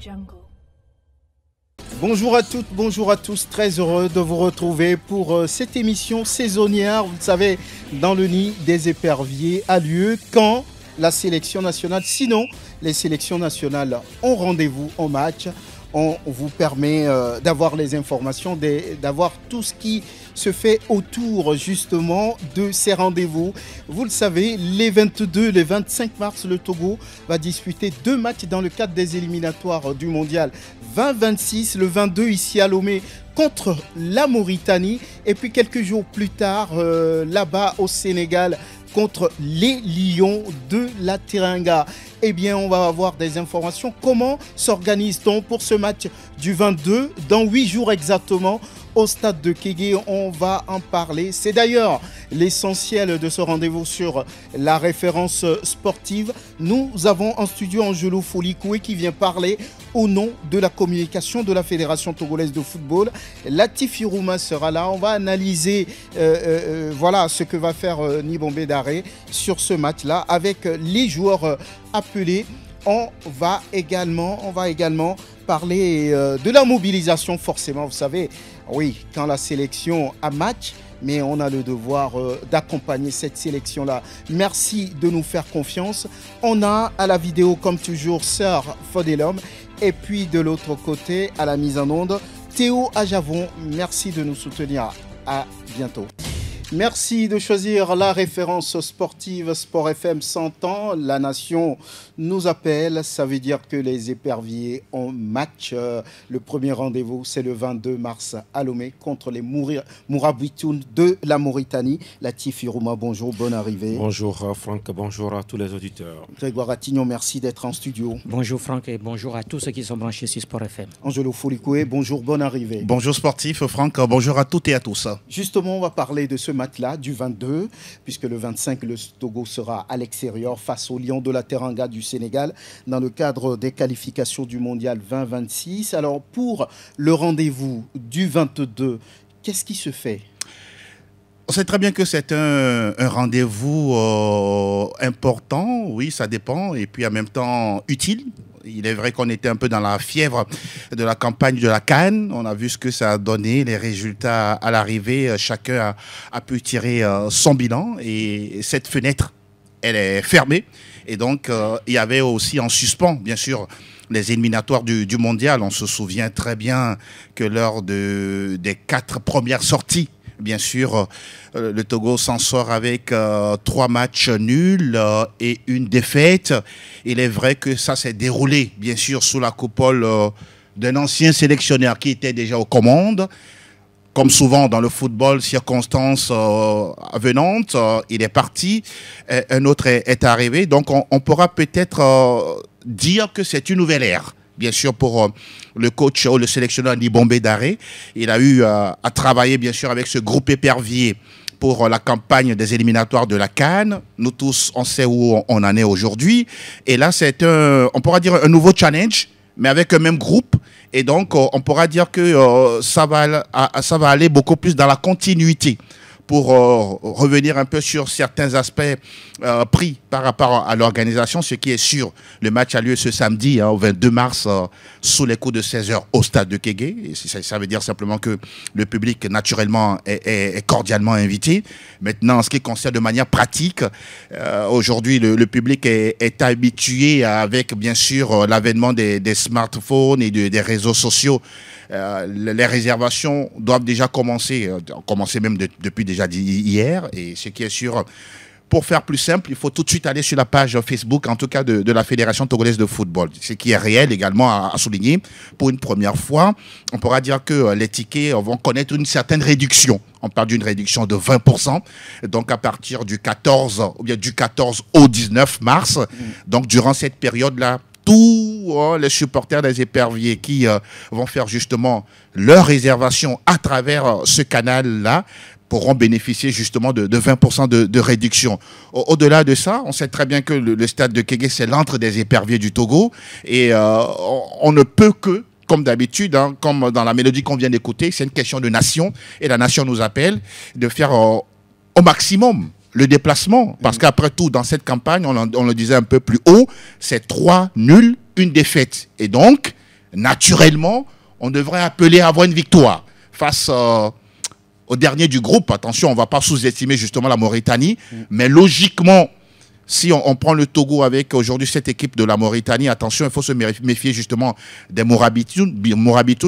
Jungle. Bonjour à toutes, bonjour à tous, très heureux de vous retrouver pour cette émission saisonnière. Vous le savez, dans le nid des éperviers a lieu quand la sélection nationale, sinon les sélections nationales ont rendez-vous au match. On vous permet d'avoir les informations, d'avoir tout ce qui se fait autour justement de ces rendez-vous. Vous le savez, les 22 et les 25 mars, le Togo va disputer 2 matchs dans le cadre des éliminatoires du mondial 2026. Le 22 ici à Lomé contre la Mauritanie. Et puis quelques jours plus tard, là-bas au Sénégal, contre les Lions de la Teranga. Eh bien, on va avoir des informations. Comment s'organise-t-on pour ce match du 22 dans 8 jours exactement au stade de Kégué? On va en parler. C'est d'ailleurs l'essentiel de ce rendez-vous sur la référence sportive. Nous avons en studio Angelo Folikoué qui vient parler au nom de la communication de la Fédération togolaise de football. Latif Irouma sera là. On va analyser voilà, ce que va faire Nibombé Daré sur ce match-là avec les joueurs appelés. On va également parler de la mobilisation, forcément. Vous savez, oui, quand la sélection a match, mais on a le devoir d'accompagner cette sélection-là. Merci de nous faire confiance. On a à la vidéo, comme toujours, Sœur Fodelhomme. Et puis de l'autre côté, à la mise en onde, Théo Ajavon. Merci de nous soutenir. À bientôt. Merci de choisir la référence sportive Sport FM 100 ans. La nation nous appelle. Ça veut dire que les éperviers ont match. Le premier rendez-vous, c'est le 22 mars à Lomé contre les Mourabitoun de la Mauritanie. Latif Irouma, bonjour, bonne arrivée. Bonjour Franck, bonjour à tous les auditeurs. Grégoire Attignon, merci d'être en studio. Bonjour Franck et bonjour à tous ceux qui sont branchés sur Sport FM. Angelo Folikoué, bonjour, bonne arrivée. Bonjour sportif, Franck, bonjour à toutes et à tous. Justement, on va parler de ce match-là du 22, puisque le 25, le Togo sera à l'extérieur face aux Lions de la Teranga du Sénégal dans le cadre des qualifications du Mondial 2026. Alors, pour le rendez-vous du 22, qu'est-ce qui se fait ? On sait très bien que c'est un rendez-vous important, oui, ça dépend, et puis en même temps utile. Il est vrai qu'on était un peu dans la fièvre de la campagne de la CAN. On a vu ce que ça a donné, les résultats à l'arrivée. Chacun a pu tirer son bilan. Et cette fenêtre, elle est fermée. Et donc, il y avait aussi en suspens, bien sûr, les éliminatoires du mondial. On se souvient très bien que lors des 4 premières sorties, bien sûr, le Togo s'en sort avec 3 matchs nuls et 1 défaite. Il est vrai que ça s'est déroulé, bien sûr, sous la coupole d'un ancien sélectionneur qui était déjà aux commandes. Comme souvent dans le football, circonstances avenantes, il est parti, un autre est arrivé. Donc on pourra peut-être dire que c'est une nouvelle ère. Bien sûr, pour le coach ou le sélectionneur Nibombé Daré, il a eu à travailler, bien sûr, avec ce groupe épervier pour la campagne des éliminatoires de la CAN. Nous tous, on sait où on en est aujourd'hui. Et là, c'est on pourra dire un nouveau challenge, mais avec un même groupe. Et donc, on pourra dire que ça va aller beaucoup plus dans la continuité pour revenir un peu sur certains aspects pris par rapport à l'organisation. Ce qui est sûr, le match a lieu ce samedi, au 22 mars, sous les coups de 16h au stade de Kégué. Et ça veut dire simplement que le public, naturellement, est cordialement invité. Maintenant, en ce qui concerne de manière pratique, aujourd'hui, le public est habitué avec, bien sûr, l'avènement des smartphones et des réseaux sociaux. Les réservations doivent déjà commencer même depuis déjà hier. Et ce qui est sûr, pour faire plus simple, il faut tout de suite aller sur la page Facebook, en tout cas de la Fédération togolaise de football. Ce qui est réel également à souligner. Pour une première fois, on pourra dire que les tickets vont connaître une certaine réduction. On parle d'une réduction de 20%. Donc à partir du 14 au 19 mars. Donc durant cette période-là, tous les supporters des éperviers qui vont faire justement leur réservation à travers ce canal-là pourront bénéficier justement de 20% de réduction. Au-delà de ça, on sait très bien que le stade de Kégué, c'est l'antre des éperviers du Togo. Et on ne peut que, comme d'habitude, hein, comme dans la mélodie qu'on vient d'écouter, c'est une question de nation. Et la nation nous appelle de faire au maximum le déplacement. Parce qu'après tout, dans cette campagne, on le disait un peu plus haut, c'est 3 nuls, 1 défaite. Et donc, naturellement, on devrait appeler à avoir une victoire face au dernier du groupe. Attention, on ne va pas sous-estimer justement la Mauritanie, mais logiquement, si on prend le Togo avec aujourd'hui cette équipe de la Mauritanie, attention, il faut se méfier justement des Mourabitoun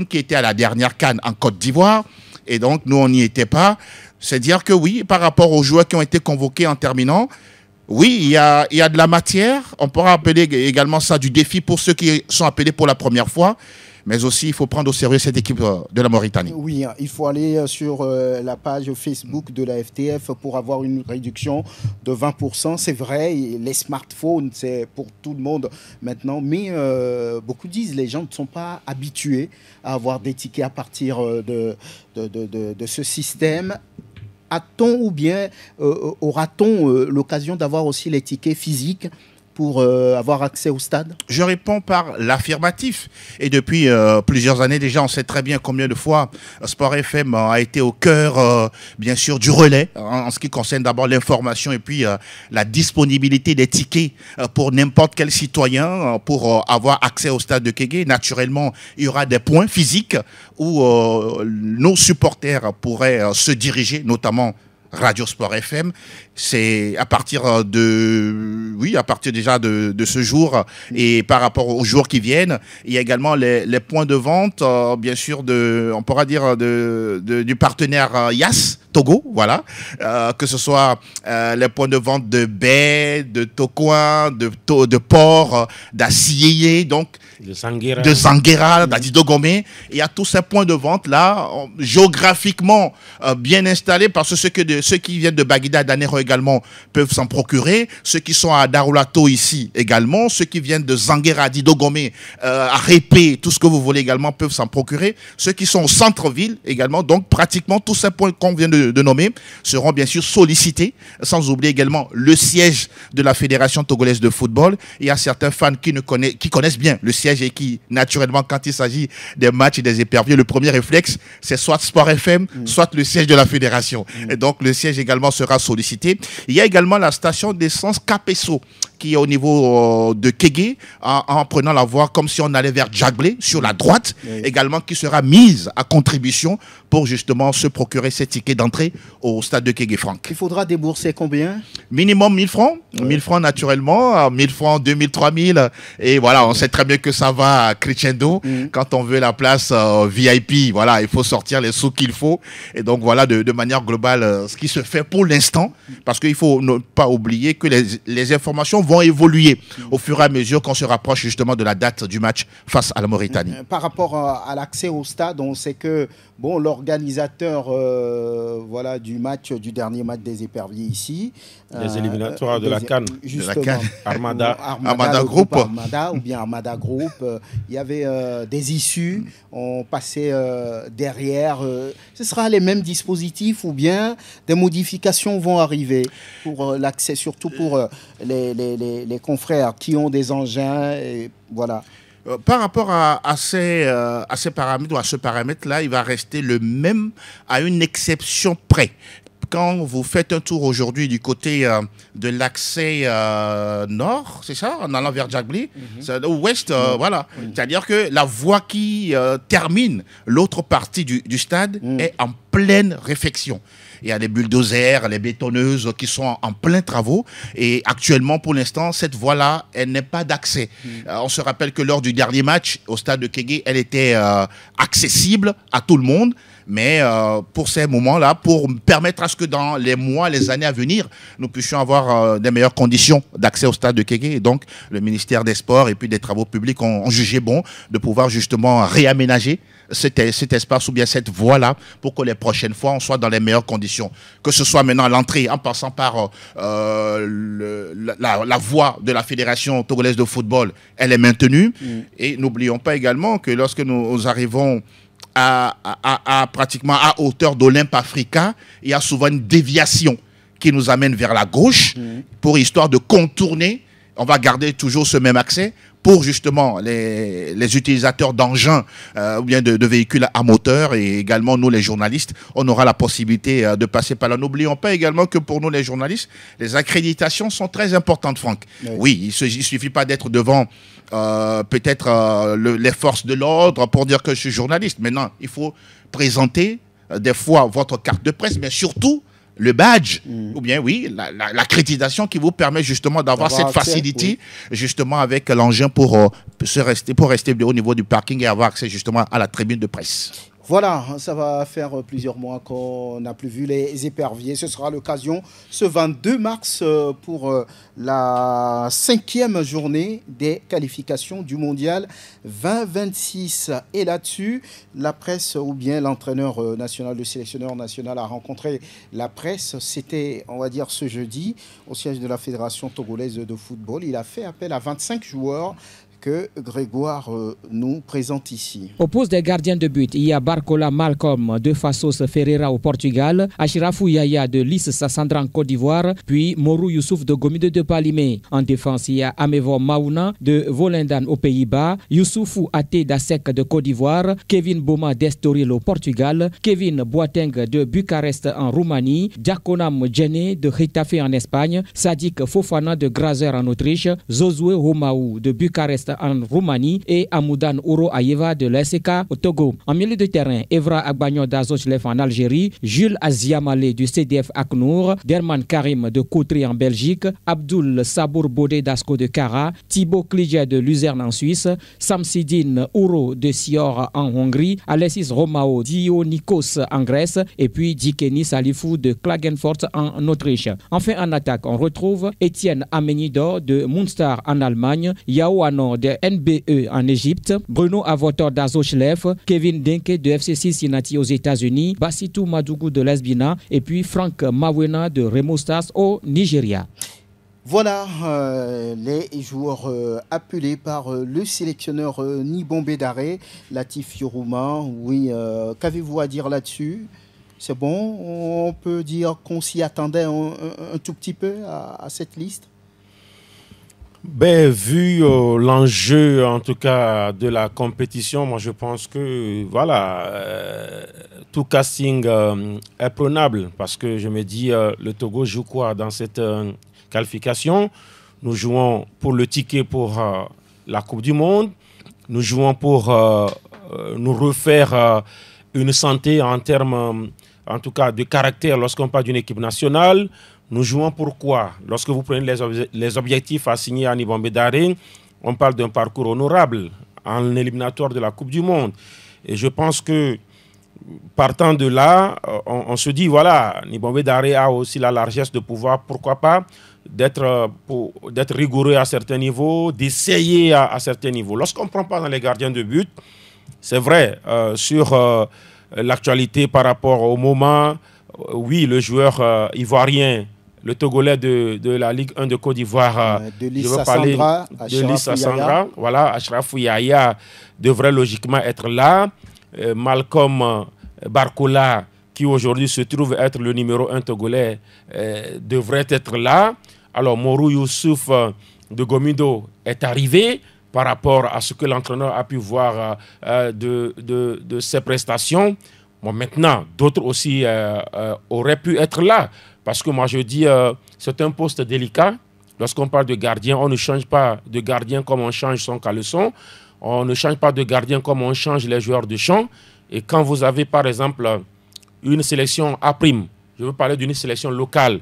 qui étaient à la dernière CAN en Côte d'Ivoire. Et donc, nous, on n'y était pas. C'est dire que oui, par rapport aux joueurs qui ont été convoqués en terminant, oui, il y a de la matière. On pourra appeler également ça du défi pour ceux qui sont appelés pour la première fois. Mais aussi, il faut prendre au sérieux cette équipe de la Mauritanie. Oui, il faut aller sur la page Facebook de la FTF pour avoir une réduction de 20%. C'est vrai, les smartphones, c'est pour tout le monde maintenant. Mais beaucoup disent les gens ne sont pas habitués à avoir des tickets à partir de ce système. A-t-on ou bien aura-t-on l'occasion d'avoir aussi les tickets physiques pour avoir accès au stade? Je réponds par l'affirmatif. Et depuis plusieurs années déjà, on sait très bien combien de fois Sport FM a été au cœur, bien sûr, du relais, en ce qui concerne d'abord l'information et puis la disponibilité des tickets pour n'importe quel citoyen pour avoir accès au stade de Kégué. Naturellement, il y aura des points physiques où nos supporters pourraient se diriger, notamment Radio Sport FM. C'est à partir déjà de ce jour et par rapport aux jours qui viennent, il y a également les points de vente, bien sûr, on pourra dire du partenaire Yas Togo, voilà, que ce soit les points de vente de Baie, de Tokoin, de Port, d'Assié, donc de Sanguera, d'Adido Gomé. Il y a tous ces points de vente là, géographiquement bien installés, parce que ceux qui viennent de Baguida, d'Anero également peuvent s'en procurer. Ceux qui sont à Darulato ici également, ceux qui viennent de Zanguera, Adido Gomé, à Répé, tout ce que vous voulez également peuvent s'en procurer. Ceux qui sont au centre-ville également, donc pratiquement tous ces points qu'on vient de nommer seront bien sûr sollicités, sans oublier également le siège de la Fédération togolaise de football. Il y a certains fans qui connaissent bien le siège et qui, naturellement, quand il s'agit des matchs et des éperviers, le premier réflexe, c'est soit Sport FM, soit le siège de la Fédération. Et donc, le siège également sera sollicité. Il y a également la station d'essence Capesso, qui est au niveau de Kégué, en prenant la voie comme si on allait vers Djagblé, sur la droite, également qui sera mise à contribution pour justement se procurer ces tickets d'entrée au stade de Kégué Franck. Il faudra débourser combien? Minimum 1000 francs, 1000 francs naturellement, 1000 francs, 2000, 3000, et voilà, on sait très bien que ça va crescendo. Quand on veut la place VIP, voilà, il faut sortir les sous qu'il faut, et donc voilà de manière globale ce qui se fait pour l'instant, parce qu'il faut ne pas oublier que les informations vont évoluer au fur et à mesure qu'on se rapproche justement de la date du match face à la Mauritanie. Par rapport à l'accès au stade, on sait que bon, l'organisateur voilà, du dernier match des éperviers ici, les éliminatoires de la CAN, Armada Group, Armada ou bien Armada Group, il y avait des issues, on passait derrière. Ce sera les mêmes dispositifs ou bien des modifications vont arriver pour l'accès, surtout pour les confrères qui ont des engins, et voilà. Par rapport à ces paramètres ou à ce paramètre-là, il va rester le même à une exception près. Quand vous faites un tour aujourd'hui du côté de l'accès nord, c'est ça, en allant vers Djagblé, ouest, voilà. C'est-à-dire que la voie qui termine l'autre partie du stade est en pleine réfection. Il y a les bulldozers, les bétonneuses qui sont en plein travaux. Et actuellement, pour l'instant, cette voie-là, elle n'est pas d'accès. On se rappelle que lors du dernier match, au stade de Kégué, elle était accessible à tout le monde. Mais pour ces moments-là, pour permettre à ce que dans les mois, les années à venir, nous puissions avoir des meilleures conditions d'accès au stade de Kégué. Et donc, le ministère des Sports et puis des Travaux publics ont jugé bon de pouvoir justement réaménager cet espace ou bien cette voie-là pour que les prochaines fois, on soit dans les meilleures conditions. Que ce soit maintenant à l'entrée, en passant par la voie de la Fédération togolaise de football, elle est maintenue. Et n'oublions pas également que lorsque nous arrivons pratiquement à hauteur d'Olympe Africa, il y a souvent une déviation qui nous amène vers la gauche pour histoire de contourner on va garder toujours ce même accès pour justement les utilisateurs d'engins ou bien de véhicules à moteur, et également nous les journalistes, on aura la possibilité de passer par là. N'oublions pas également que pour nous les journalistes, les accréditations sont très importantes, Franck. Oui, il ne suffit pas d'être devant peut-être les forces de l'ordre pour dire que je suis journaliste. Maintenant, il faut présenter des fois votre carte de presse, mais surtout le badge, ou bien oui, l'accréditation qui vous permet justement d'avoir cette facilité, justement avec l'engin pour rester au niveau du parking et avoir accès justement à la tribune de presse. Voilà, ça va faire plusieurs mois qu'on n'a plus vu les éperviers. Ce sera l'occasion ce 22 mars pour la 5e journée des qualifications du mondial 2026. Et là-dessus, la presse ou bien l'entraîneur national, le sélectionneur national a rencontré la presse. C'était, on va dire, ce jeudi au siège de la Fédération togolaise de football. Il a fait appel à 25 joueurs que Grégoire nous présente ici. Au poste des gardiens de but, il y a Barcola Malcolm de Fassos Ferreira au Portugal, Achrafou Yaya de Lys Sassandra en Côte d'Ivoire, puis Morou Youssouf de Gomido de Palimé. En défense, il y a Amevo Maouna de Volendam aux Pays-Bas, Youssoufou Até d'Asec de Côte d'Ivoire, Kevin Boma d'Estoril au Portugal, Kevin Boateng de Bucarest en Roumanie, Diakonam Djene de Getafe en Espagne, Sadik Fofana de Grazer en Autriche, Zozoué Romaou de Bucarest en Roumanie et Amoudan Ouro Ayeva de l'SK au Togo. En milieu de terrain, Evra Agbagnon d'Azochlef en Algérie, Jules Aziamale du CDF Aknour, Derman Karim de Coutry en Belgique, Abdul Sabour Bodé d'Asco de Kara, Thibaut Kliger de Luzerne en Suisse, Samsidine Ouro de Sior en Hongrie, Alexis Romao Dionikos en Grèce et puis Dikeni Salifou de Klagenfurt en Autriche. Enfin en attaque, on retrouve Étienne Amenido de Munster en Allemagne, Yao Ano de NBE en Égypte, Bruno Avotor d'Azochlef, Kevin Denke de FC Cincinnati aux États-Unis, Bassitou Madougou de Lesbina et puis Frank Mawena de Remo Stars au Nigeria. Voilà les joueurs appelés par le sélectionneur Nibombe Daré, Latif Yorouma. Oui, qu'avez-vous à dire là-dessus? C'est bon, on peut dire qu'on s'y attendait un tout petit peu à cette liste? Ben, vu l'enjeu, en tout cas, de la compétition, moi, je pense que, voilà, tout casting est prenable parce que je me dis, le Togo joue quoi dans cette qualification? Nous jouons pour le ticket pour la Coupe du Monde. Nous jouons pour nous refaire une santé en termes, en tout cas, de caractère lorsqu'on parle d'une équipe nationale. Nous jouons pour quoi? Lorsque vous prenez les objectifs assignés à Nibombe Daré, on parle d'un parcours honorable en éliminatoire de la Coupe du Monde. Et je pense que, partant de là, on se dit, voilà, Nibombe Daré a aussi la largesse de pouvoir, pourquoi pas, d'être rigoureux à certains niveaux, d'essayer à certains niveaux. Lorsqu'on ne prend pas dans les gardiens de but, c'est vrai, sur l'actualité par rapport au moment, oui, le joueur ivoirien, le Togolais de la Ligue 1 de Côte d'Ivoire, je veux parler de Lys Sassandra. Voilà, Achrafou Yaya devrait logiquement être là. Malcolm Barcola, qui aujourd'hui se trouve être le numéro 1 Togolais, devrait être là. Alors, Morou Youssouf de Gomido est arrivé par rapport à ce que l'entraîneur a pu voir de ses prestations. Bon, maintenant, d'autres aussi auraient pu être là. Parce que moi, je dis, c'est un poste délicat. Lorsqu'on parle de gardien, on ne change pas de gardien comme on change son caleçon. On ne change pas de gardien comme on change les joueurs de champ. Et quand vous avez, par exemple, une sélection A', je veux parler d'une sélection locale,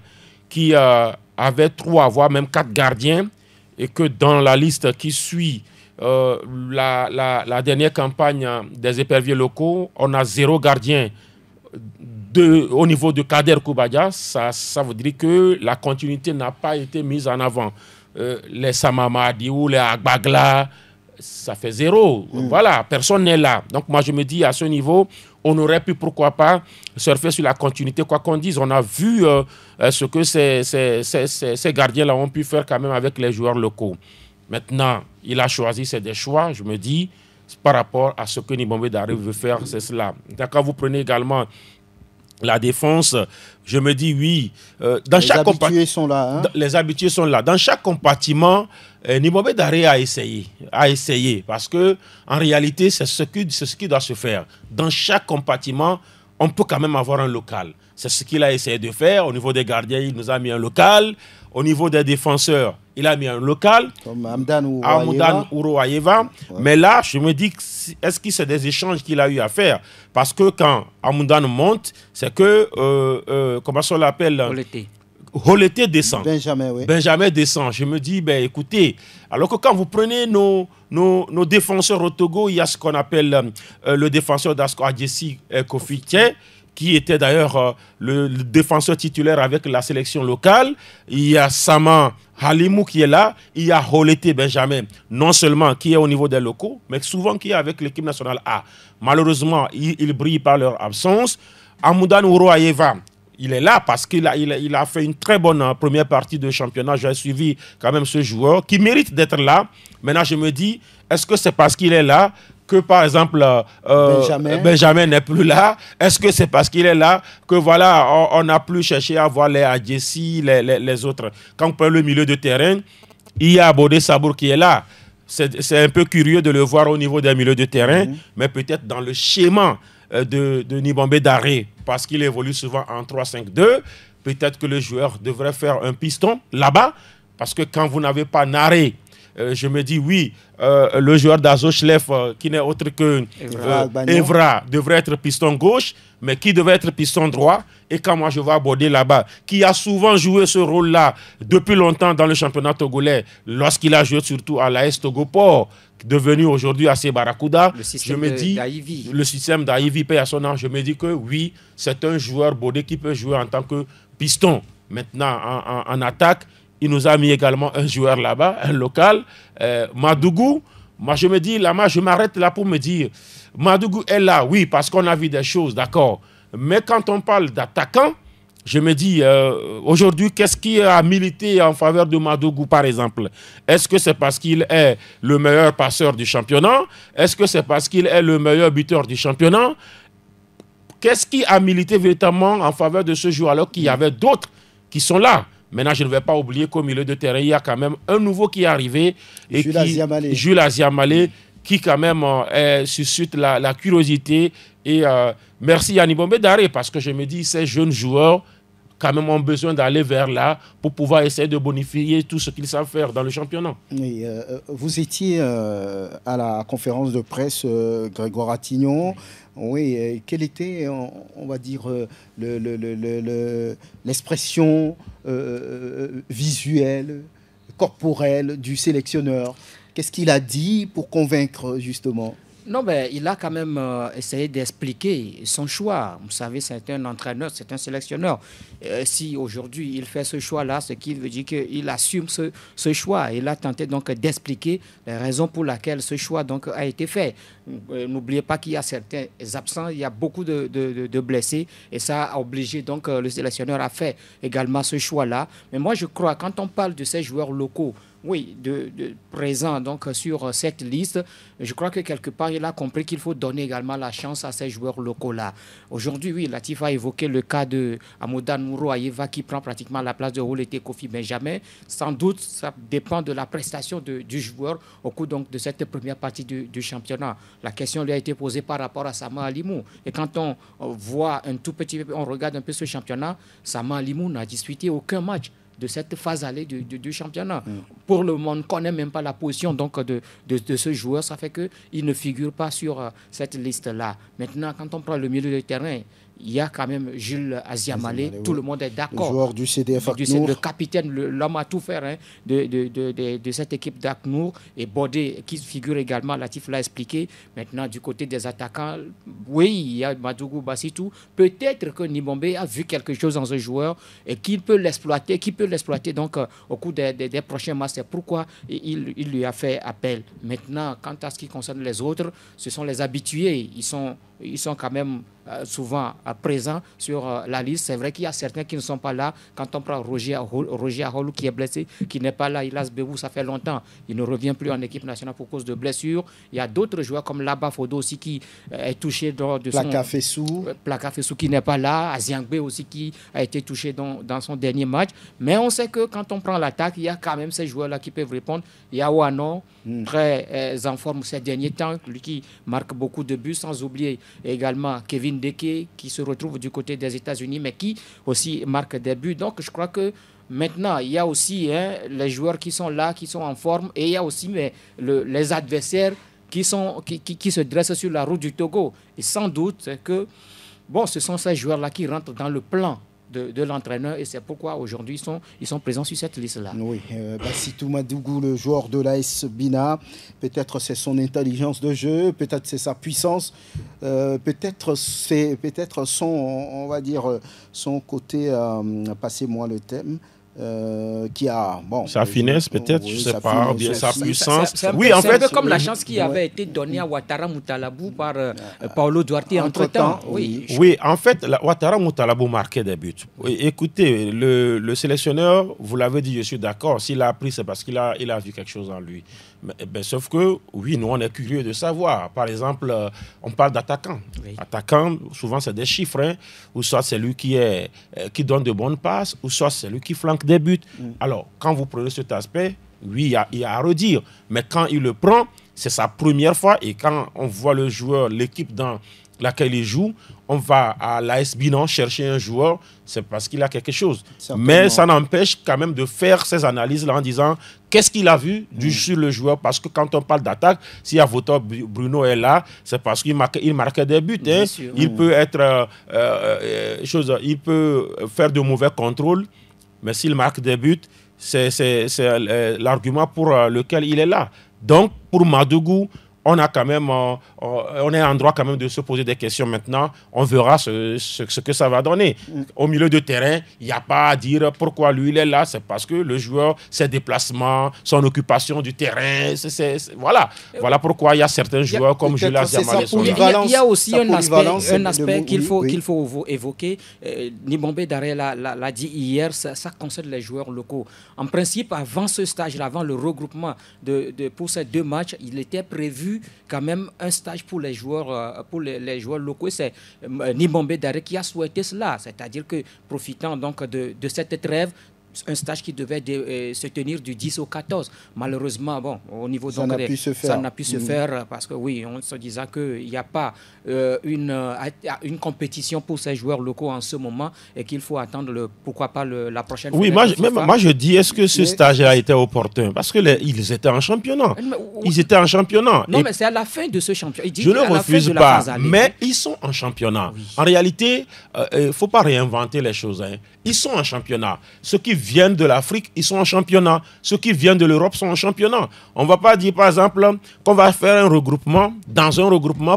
qui avait 3, voire même 4 gardiens, et que dans la liste qui suit la dernière campagne des éperviers locaux, on a 0 gardien au niveau de Kader Koubadia. Ça veut dire que la continuité n'a pas été mise en avant. Les Samamadi ou les Agbagla, ça fait 0. Voilà, personne n'est là. Donc moi je me dis, à ce niveau, on aurait pu, pourquoi pas, surfer sur la continuité. Quoi qu'on dise, on a vu ce que ces gardiens-là ont pu faire quand même avec les joueurs locaux. Maintenant, il a choisi, c'est des choix. Je me dis, par rapport à ce que Nibombe Daré veut faire, c'est cela. Quand vous prenez également la défense, je me dis oui. Les habitués sont là. Hein? Les habitués sont là. Dans chaque compartiment, Nibombe Daré a essayé. Parce que en réalité, c'est ce qui doit se faire. Dans chaque compartiment, on peut quand même avoir un local. C'est ce qu'il a essayé de faire. Au niveau des gardiens, il nous a mis un local. Au niveau des défenseurs, il a mis un local. Comme Hamdan Ouro-Ayeva. Ouais. Mais là, je me dis, est-ce que c'est des échanges qu'il a eu à faire? Parce que quand Hamdan monte, c'est que, comment on l'appelle? Holeté descend. Benjamin descend. Je me dis, ben écoutez, alors que quand vous prenez nos défenseurs au Togo, il y a ce qu'on appelle le défenseur d'Asko Adjessi Kofi Tien, qui était d'ailleurs le défenseur titulaire avec la sélection locale. Il y a Sama Halimou qui est là. Il y a Holeté Benjamin, non seulement qui est au niveau des locaux, mais souvent qui est avec l'équipe nationale A. Malheureusement, ils brillent par leur absence. Hamdan Ouro-Ayeva, il est là parce qu'il a fait une très bonne première partie de championnat. J'ai suivi quand même ce joueur qui mérite d'être là. Maintenant, je me dis, est-ce que c'est parce qu'il est là que, par exemple, Benjamin n'est plus là? Est-ce que c'est parce qu'il est là que, voilà, on n'a plus cherché à voir les Adjessi, les autres? Quand on prend le milieu de terrain, il y a Bodé Sabour qui est là. C'est un peu curieux de le voir au niveau des milieux de terrain, mais peut-être dans le schéma de Nibombe Daré, parce qu'il évolue souvent en 3-5-2, peut-être que le joueur devrait faire un piston là-bas, parce que quand vous n'avez pas Naré, je me dis oui, le joueur d'Azochlef, qui n'est autre que Evra, devrait être piston gauche, mais qui devrait être piston droit. Et quand moi je vois Bodé là-bas, qui a souvent joué ce rôle-là depuis longtemps dans le championnat togolais, lorsqu'il a joué surtout à l'AS Togoport, devenu aujourd'hui assez Barracuda, je me dis, le système d'Aïvi paye à son âge, je me dis que oui, c'est un joueur Bodé qui peut jouer en tant que piston. Maintenant, en attaque, il nous a mis également un joueur là-bas, un local, Madougou. Moi, je me dis, là, je m'arrête là pour me dire, Madougou est là, oui, parce qu'on a vu des choses, d'accord. Mais quand on parle d'attaquant, je me dis, aujourd'hui, qu'est-ce qui a milité en faveur de Madougou, par exemple? Est-ce que c'est parce qu'il est le meilleur passeur du championnat? Est-ce que c'est parce qu'il est le meilleur buteur du championnat? Qu'est-ce qui a milité véritablement en faveur de ce joueur alors qu'il y avait d'autres qui sont là? Maintenant, je ne vais pas oublier qu'au milieu de terrain, il y a quand même un nouveau qui est arrivé. Jules Aziamalé, qui quand même suscite la curiosité. Et merci à Nibombe Daré, parce que je me dis, ces jeunes joueurs, quand même, ont besoin d'aller vers là pour pouvoir essayer de bonifier tout ce qu'ils savent faire dans le championnat. Oui, vous étiez à la conférence de presse Grégoire Attignon. Oui, quelle était, on va dire, l'expression visuelle, corporelle du sélectionneur? Qu'est-ce qu'il a dit pour convaincre, justement? Non, ben, il a quand même essayé d'expliquer son choix. Vous savez, c'est un entraîneur, c'est un sélectionneur. Si aujourd'hui il fait ce choix-là, ce qui veut dire qu'il assume ce choix. Il a tenté donc d'expliquer les raisons pour lesquelles ce choix donc a été fait. N'oubliez pas qu'il y a certains absents, il y a beaucoup de blessés et ça a obligé donc le sélectionneur à faire également ce choix-là. Mais moi, je crois, quand on parle de ces joueurs locaux, oui, présents donc sur cette liste, je crois que quelque part, il a compris qu'il faut donner également la chance à ces joueurs locaux-là. Aujourd'hui, oui, Latif a évoqué le cas de Hamdan Ouro-Ayeva qui prend pratiquement la place de Holeté Kofi Benjamin. Sans doute, ça dépend de la prestation du joueur au cours donc de cette première partie du championnat. La question lui a été posée par rapport à Sama Halimou. Et quand on voit un tout petit peu, on regarde un peu ce championnat, Sama Halimou n'a disputé aucun match de cette phase allée du championnat. Pour le monde, on ne connaît même pas la position donc, de ce joueur. Ça fait qu'il ne figure pas sur cette liste-là. Maintenant, quand on prend le milieu de terrain, il y a quand même Jules Aziamalé, tout le monde est d'accord. Le joueur du CDF Aknour. Le capitaine, l'homme à tout faire hein, de cette équipe d'Aknour. Et Bodé, qui figure également, Latif l'a expliqué. Maintenant, du côté des attaquants, oui, il y a Madougou Bassitou. Peut-être que Nibombe a vu quelque chose dans ce joueur et qu'il peut l'exploiter, donc au cours des prochains matchs. C'est pourquoi il lui a fait appel. Maintenant, quant à ce qui concerne les autres, ce sont les habitués. Ils sont ils sont quand même souvent présents sur la liste. C'est vrai qu'il y a certains qui ne sont pas là. Quand on prend Roger Aholou qui est blessé, qui n'est pas là, Ilas Bebou, ça fait longtemps. Il ne revient plus en équipe nationale pour cause de blessure. Il y a d'autres joueurs comme Laba Fodo aussi qui est touché de Plaka Fessou qui n'est pas là. Aziangbe aussi qui a été touché dans son dernier match. Mais on sait que quand on prend l'attaque, il y a quand même ces joueurs-là qui peuvent répondre. Il y a Wano, très en forme ces derniers temps, lui qui marque beaucoup de buts, sans oublier également Kevin Deke qui se retrouve du côté des États-Unis, mais qui aussi marque des buts. Donc je crois que maintenant, il y a aussi les joueurs qui sont là, qui sont en forme, et il y a aussi les adversaires qui se dressent sur la route du Togo. Et sans doute que ce sont ces joueurs-là qui rentrent dans le plan de l'entraîneur, et c'est pourquoi aujourd'hui ils sont présents sur cette liste-là. Oui, Bassitou Madougou, le joueur de l'AS Bina, peut-être c'est son intelligence de jeu, peut-être c'est sa puissance, peut-être son, on va dire, son côté, passez-moi le thème, qui a sa finesse peut-être, je sais pas, ou bien sa puissance. C'est un peu comme la chance qui avait été donnée à Ouattara Moutalabou par Paulo Duarte entre-temps. Oui, en fait, Ouattara Moutalabou marquait des buts. Écoutez, le sélectionneur, vous l'avez dit, je suis d'accord, s'il a appris, c'est parce qu'il a vu quelque chose en lui. Sauf que, oui, nous, on est curieux de savoir. Par exemple, on parle d'attaquants. Oui. Attaquant, souvent, c'est des chiffres, ou soit c'est lui qui donne de bonnes passes, ou soit c'est lui qui flanque des buts. Alors, quand vous prenez cet aspect, oui, il y a à redire. Mais quand il le prend, c'est sa première fois. Et quand on voit le joueur, l'équipe dans laquelle il joue, on va à l'AS Binan chercher un joueur, c'est parce qu'il a quelque chose. Mais ça n'empêche quand même de faire ces analyses-là en disant qu'est-ce qu'il a vu sur le joueur. Parce que quand on parle d'attaque, si Avoto Bruno est là, c'est parce qu'il marquait des buts. Il peut être il peut faire de mauvais contrôles, mais s'il marque des buts, c'est l'argument pour lequel il est là. Donc, pour Madougou, on a quand même, on est en droit quand même de se poser des questions maintenant. On verra ce que ça va donner. Au milieu de terrain, il n'y a pas à dire pourquoi lui il est là. C'est parce que le joueur, ses déplacements, son occupation du terrain, voilà pourquoi il y a certains joueurs comme Julas Diamalé. Il y a aussi un aspect qu'il faut évoquer. Nibombe Daré l'a dit hier, ça concerne les joueurs locaux. En principe, avant ce stage-là, avant le regroupement pour ces 2 matchs, il était prévu quand même un stage pour les joueurs locaux. C'est Nibombe Daré qui a souhaité cela, c'est-à-dire que profitant donc de cette trêve, un stage qui devait se tenir du 10 au 14. Malheureusement, au niveau ça n'a pu se faire parce que oui, on se disait qu'il n'y a pas une compétition pour ces joueurs locaux en ce moment et qu'il faut attendre pourquoi pas la prochaine. Oui, moi je dis, est-ce que ce stage a été opportun? Parce que ils étaient en championnat. Ils étaient en championnat. Non, mais c'est à la fin de ce championnat. Je ne refuse pas, mais ils sont en championnat. Oui. En réalité, il ne faut pas réinventer les choses. Ils sont en championnat. Ceux qui viennent de l'Afrique, ils sont en championnat. Ceux qui viennent de l'Europe sont en championnat. On ne va pas dire, par exemple, qu'on va faire un regroupement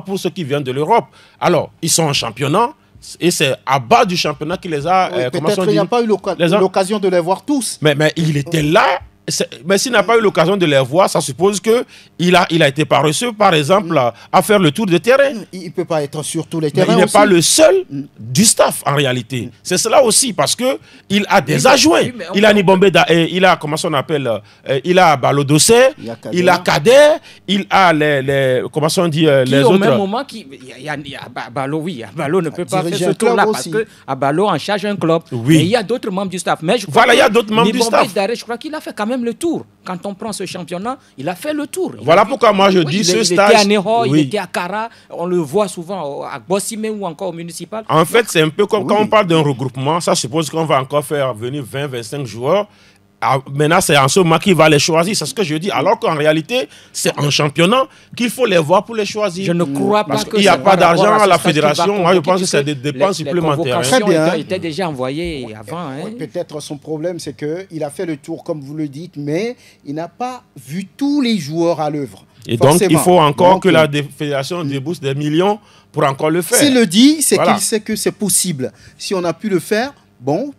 pour ceux qui viennent de l'Europe. Alors, ils sont en championnat. Et c'est à bas du championnat qui les a... peut-être qu'il n'y a pas eu l'occasion de les voir tous. Mais il était là. Mais s'il n'a pas eu l'occasion de les voir, ça suppose qu'il a été paresseux, par exemple, à faire le tour de terrain. Il ne peut pas être sur tous les terrains. Mais il n'est pas le seul du staff, en réalité. C'est cela aussi, parce qu'il a des adjoints. Il a Nibombe, il a, comment on appelle, il a Balo Dossé, il a Kader, il a comment on dit, les autres. Au même moment, il y a Balo, Balo ne peut pas faire ce tour-là, parce que Balo en charge un club. Oui. Et il y a d'autres membres du staff. Mais je crois il y a d'autres membres du staff. Je crois qu'il a fait quand même le tour. Quand on prend ce championnat, il a fait le tour. Voilà pourquoi moi je dis ce stage... Il était à Nero, il était à Kara, on le voit souvent à Bossime ou encore au municipal. En fait, c'est un peu comme quand on parle d'un regroupement, ça suppose qu'on va encore faire venir 20-25 joueurs. Maintenant, c'est en ce moment qu'il va les choisir. C'est ce que je dis. Alors qu'en réalité, c'est en championnat qu'il faut les voir pour les choisir. Je ne crois pas qu'il n'y a pas d'argent à la fédération. Moi, je pense que c'est des dépenses supplémentaires. Les convocations étaient déjà envoyées avant. Peut-être son problème, c'est qu'il a fait le tour, comme vous le dites, mais il n'a pas vu tous les joueurs à l'œuvre. Et donc, il faut encore que la fédération débourse des millions pour encore le faire. S'il le dit, c'est qu'il sait que c'est possible. Si on a pu le faire,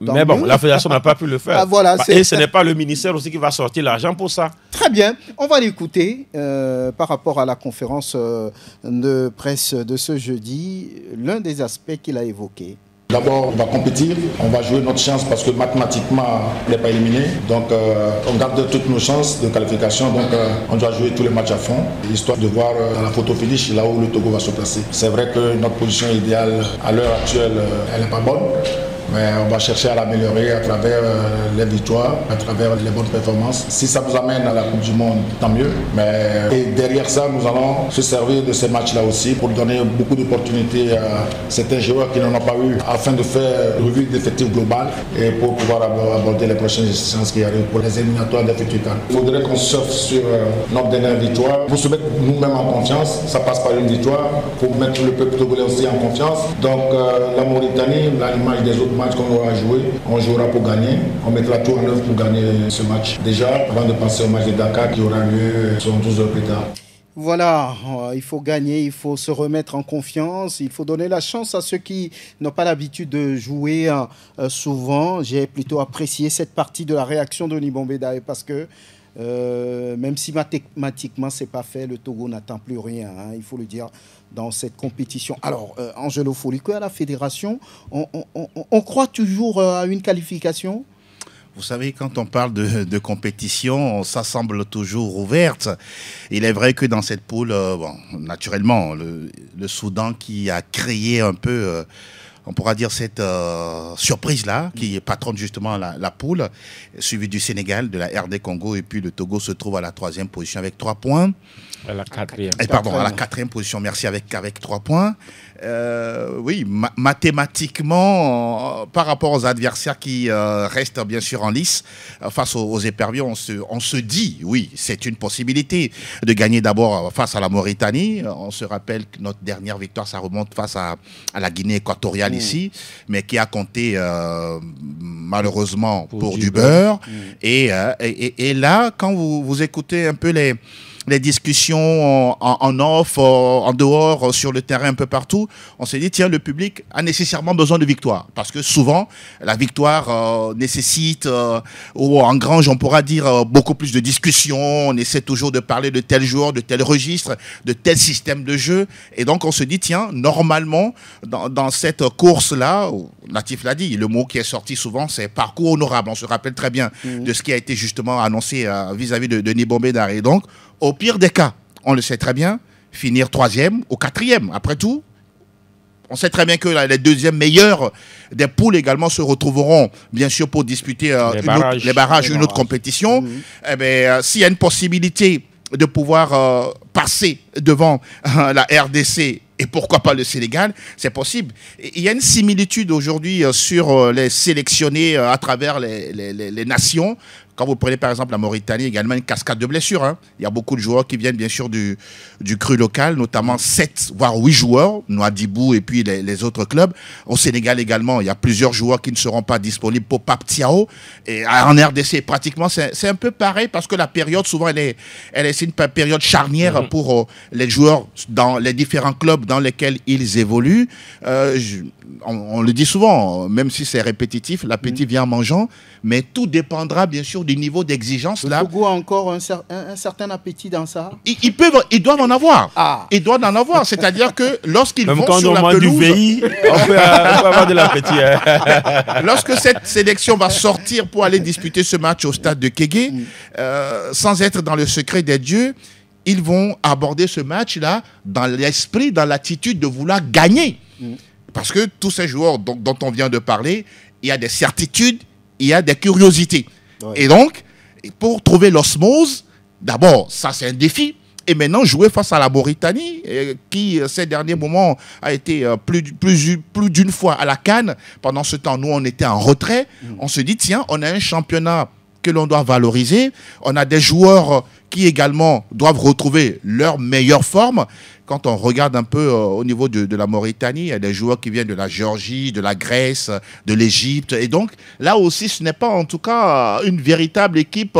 mais la fédération n'a pas pu le faire. Et ce n'est pas le ministère aussi qui va sortir l'argent pour ça. Très Très bien, on va l'écouter par rapport à la conférence de presse de ce jeudi, l'un des aspects qu'il a évoqué. D'abord, on va compétir, on va jouer notre chance parce que mathématiquement, on n'est pas éliminé. Donc, on garde toutes nos chances de qualification. Donc, on doit jouer tous les matchs à fond, histoire de voir dans la photo finish là où le Togo va se placer. C'est vrai que notre position idéale à l'heure actuelle, elle n'est pas bonne. Mais on va chercher à l'améliorer à travers les victoires, à travers les bonnes performances. Si ça nous amène à la Coupe du Monde, tant mieux. Et derrière ça, nous allons se servir de ces matchs-là aussi pour donner beaucoup d'opportunités à certains joueurs qui n'en ont pas eu afin de faire une revue d'effectifs globale et pour pouvoir aborder les prochaines séances qui arrivent pour les éliminatoires des futurs cas. Il faudrait qu'on surfe sur notre dernière victoire pour se mettre nous-mêmes en confiance. Ça passe par une victoire pour mettre le peuple togolais aussi en confiance. Donc la Mauritanie, à l'image des autres match qu'on aura joué, on jouera pour gagner. On mettra tout en œuvre pour gagner ce match. Déjà, avant de passer au match de Dakar qui aura lieu 12 heures plus tard. Voilà, il faut gagner, il faut se remettre en confiance, il faut donner la chance à ceux qui n'ont pas l'habitude de jouer souvent. J'ai plutôt apprécié cette partie de la réaction de Nibombe Dae parce que même si mathématiquement c'est pas fait, le Togo n'attend plus rien, hein, il faut le dire, dans cette compétition. Alors, Angelo Foliko, à la fédération, on croit toujours à une qualification? Vous savez, quand on parle de compétition, ça semble toujours ouverte. Il est vrai que dans cette poule, bon, naturellement, le Soudan qui a créé un peu... on pourra dire cette surprise-là, qui patronne justement la poule, suivie du Sénégal, de la RD Congo, et puis le Togo se trouve à la 3e position avec 3 points. À la 4e. Pardon, à la 4e position, merci, avec 3 points. Oui, mathématiquement, par rapport aux adversaires qui restent bien sûr en lice, face aux éperviers, on se dit, oui, c'est une possibilité de gagner d'abord face à la Mauritanie. On se rappelle que notre dernière victoire, ça remonte face à la Guinée équatoriale ici, mais qui a compté malheureusement pour du beurre. Et là, quand vous écoutez un peu les discussions en off, en dehors, sur le terrain, un peu partout, on s'est dit, tiens, le public a nécessairement besoin de victoire. Parce que souvent, la victoire nécessite, ou engrange, on pourra dire, beaucoup plus de discussions. On essaie toujours de parler de tel joueur, de tel registre, de tel système de jeu. Et donc, on se dit, tiens, normalement, dans cette course-là, Natif l'a dit, le mot qui est sorti souvent, c'est parcours honorable. On se rappelle très bien de ce qui a été justement annoncé vis-à-vis de Nibombe Dae. Et donc, au pire des cas, on le sait très bien, finir 3e ou 4e. Après tout, on sait très bien que les deuxièmes meilleurs des poules également se retrouveront, bien sûr, pour disputer les barrages, une autre compétition. Eh bien, s'il y a une possibilité de pouvoir passer devant la RDC et pourquoi pas le Sénégal, c'est possible. Il y a une similitude aujourd'hui sur les sélectionnés à travers les nations. Quand vous prenez par exemple la Mauritanie, également une cascade de blessures. Hein. Il y a beaucoup de joueurs qui viennent bien sûr du cru local, notamment 7 voire 8 joueurs, Nouadhibou et puis les autres clubs. Au Sénégal également, il y a plusieurs joueurs qui ne seront pas disponibles pour Pape Thiaw. Et en RDC, pratiquement, c'est un peu pareil parce que la période, souvent, c'est une période charnière pour les joueurs dans les différents clubs dans lesquels ils évoluent. On le dit souvent, même si c'est répétitif, l'appétit vient en mangeant, mais tout dépendra bien sûr du niveau d'exigence. Le Togo a encore un certain appétit dans ça. Ils doivent en avoir. Ils doivent en avoir. C'est-à-dire que lorsqu'ils vont sur la pelouse, on peut avoir de l'appétit. Lorsque cette sélection va sortir pour aller disputer ce match au stade de Kégué, sans être dans le secret des dieux, ils vont aborder ce match-là dans l'esprit, dans l'attitude de vouloir gagner. Parce que tous ces joueurs dont on vient de parler, il y a des certitudes, il y a des curiosités. Ouais. Et donc, pour trouver l'osmose, d'abord, ça c'est un défi. Et maintenant, jouer face à la Mauritanie, qui ces derniers moments a été plus d'une fois à la CAN. Pendant ce temps, nous, on était en retrait. On se dit, tiens, on a un championnat que l'on doit valoriser. On a des joueurs qui également doivent retrouver leur meilleure forme. Quand on regarde un peu au niveau de la Mauritanie, il y a des joueurs qui viennent de la Géorgie, de la Grèce, de l'Égypte. Et donc, là aussi, ce n'est pas en tout cas une véritable équipe